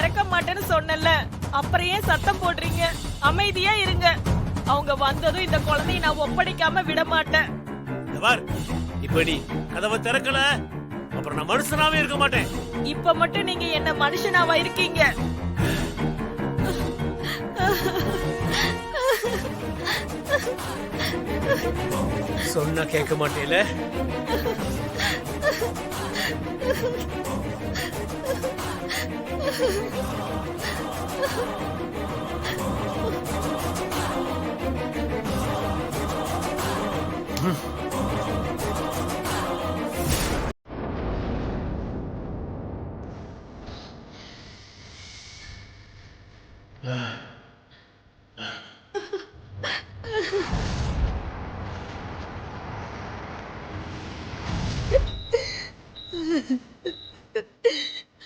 திறக்க மாட்டேன்னு சொன்னல, அப்புறம் ஏன் சத்தம் போடுறீங்க? அமைதியா இருங்க. அவங்க வந்ததும் இந்த குழந்தையை நான் ஒப்படைக்காம விட மாட்டேன். இப்ப நீ கதவை திறக்கல, அப்புறம் நான் மனுஷனாவே இருக்க மாட்டேன். இப்ப மட்டும் நீங்க என்ன மனுஷனாவா இருக்கீங்க? சொன்னா கேட்க மாட்டேல.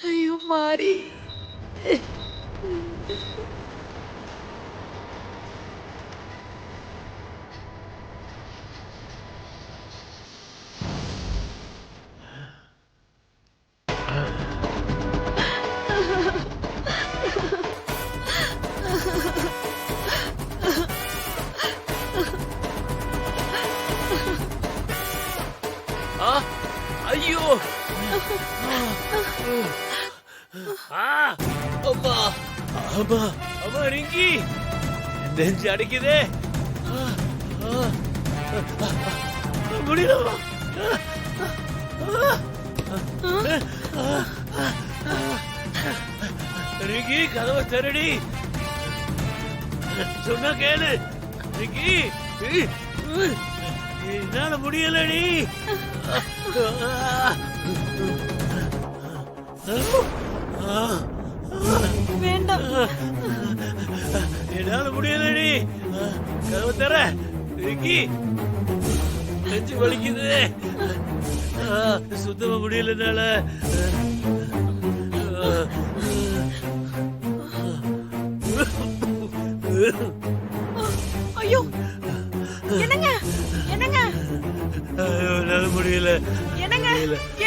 ஐயோ மாறி, ஐயோ அம்மா அம்மா அம்மா ரிங்கி, நெஞ்சு அடிக்குதே. முடியல. ரிங்கி, கதவை திறடி. சொன்னா கேளு ரிங்கி. என்னால முடியலடி. வேண்டாம், என்னால முடியலடி. கதவை தர ரிங்கி. நெஞ்சு வலிக்குது. சுத்தமா முடியலனால. ஐயோ என்னங்க என்னங்க என்னால முடியல. என்னங்க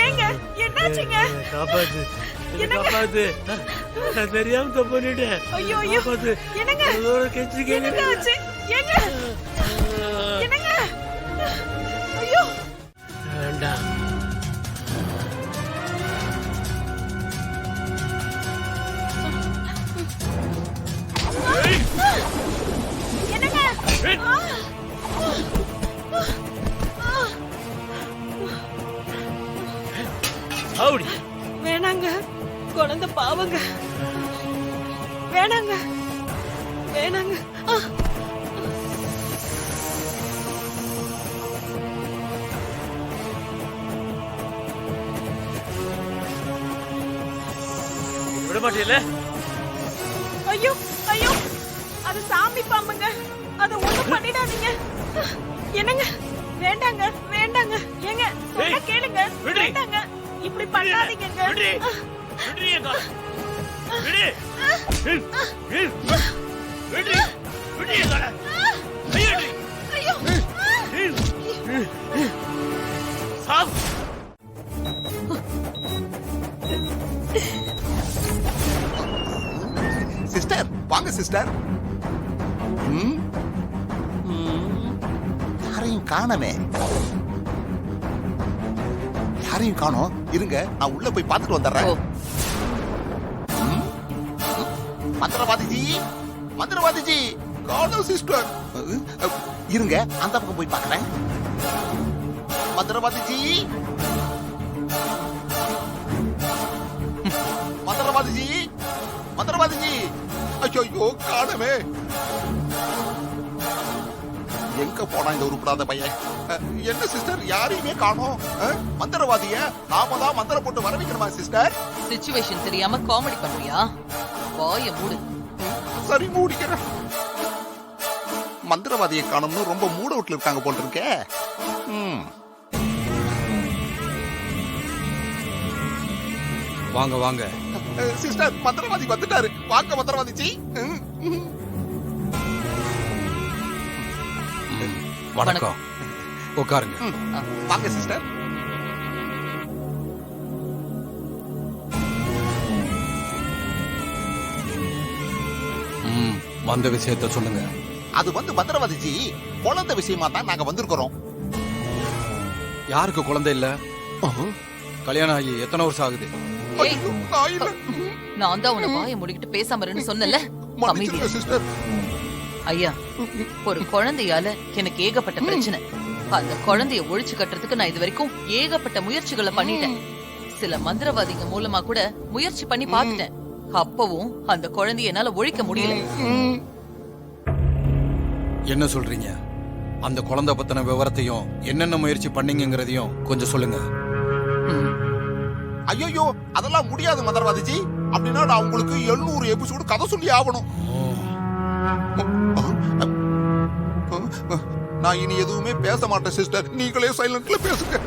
ஏங்க என்னாச்சுங்க? காப்பாத்து, காப்பாத்து. நான் தெரியாம தப்பு பண்ணிட்டேன். ஐயோ ஐயோ காப்பாத்து. என்னங்க கெஞ்சி என்னங்க கேக்குறேன். ஆச்சு? ஏங்க என்னங்க? ஐயோ வேண்டாம். என்னங்க? ஹவுடி. வேணாங்க, குழந்தை பாவங்க. வேணாங்க வேணாங்க. விட மாட்டேல. ஐயோ ஐயோ, அது சாமி பாம்புங்க. அத ஒண்ணும் பண்ணிடாதீங்க. என்னங்க? வேண்டாங்க வேண்டாங்க. ஏங்க சொன்னா கேளுங்க. வேண்டாங்க, இப்படி பண்ணாதீங்க. விடு. விடு எங்க. விடு. விடு. விடு எங்க. ஐயோ. ஐயோ சாப். சிஸ்டர் வாங்க சிஸ்டர். யாரையும் காணமே. யாரையும் காணோம். இருங்க, நான் உள்ள போய் பார்த்துட்டு வந்துடுறேன். மந்திரவாதிஜி, மந்திரவாதிஜி, காணோம் சிஸ்டர். இருங்க, அந்த பக்கம் போய் பார்க்கறேன். மந்திரவாதிஜி, மந்திரவாதிஜி, மந்திரவாதிஜி. ஐயோ காணமே. எங்க போனா இந்த உருப்படாத பையன்? என்ன சிஸ்டர், யாரையுமே காணோம். மந்திரவாதிய நாம தான் மந்திரம் போட்டு வர வைக்கணுமா சிஸ்டர்? சிச்சுவேஷன் தெரியாம காமெடி பண்றியா? வாய மூடு. சரி மூடிக்கிறேன். மந்திரவாதியை காணோம்னு ரொம்ப மூட விட்டுல இருக்காங்க போல் இருக்கே. வாங்க வாங்க சிஸ்டர், மந்திரவாதி வந்துட்டாரு. வாங்க மந்திரவாதிஜி. வணக்கம். உட்காருங்க. வாங்க சிஸ்டர். வந்த விஷயத்த சொல்லுங்க. அது வந்து மந்திரவாதிஜி, குழந்தை விஷயமா தான் நாங்க வந்திருக்கிறோம். யாருக்கு குழந்தை இல்ல? கல்யாணம் ஆகி எத்தனை வருஷம் ஆகுது? ஏய், ஐயோ, நான் இல்ல. நான் தான் உன வாயை மூடிக்கிட்டு பேசாம இருன்னு சொன்னல. மன்னிச்சிடுங்க சிஸ்டர். ஐயா, ஒரு குழந்தையால எனக்கு ஏகப்பட்ட பிரச்சனை. அந்த குழந்தைய ஒழிச்சு கட்டுறதுக்கு நான் இது வரைக்கும் ஏகப்பட்ட முயற்சிகளை பண்ணிட்டேன். சில மந்திரவாதிங்க மூலமா கூட முயற்சி பண்ணி பார்த்துட்டேன். அப்பவும் அந்த குழந்தைய என்னால ஒழிக்க முடியல. என்ன சொல்றீங்க? அந்த குழந்தை பத்தின விவரத்தையும் என்னென்ன முயற்சி பண்ணீங்கங்கறதையும் கொஞ்சம் சொல்லுங்க. ஐயோ, அதெல்லாம் முடியாது மந்திரவாதிஜி. அப்படின்னா நான் உங்களுக்கு 700 எபிசோடு கதை சொல்லி ஆகணும். நான் இனி எதுவுமே பேச மாட்டேன் சிஸ்டர். நீங்களே சைலண்ட்ல பேசுங்க.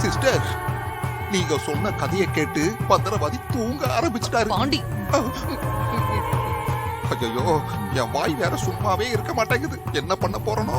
சிஸ்டர், நீங்க சொன்ன கதையை கேட்டு மந்திரவாதி தூங்க ஆரம்பிச்சிட்டாரு. பாண்டி, ஐயோ, என் வாய் வேற சும்மாவே இருக்க மாட்டேங்குது. என்ன பண்ண போறனோ?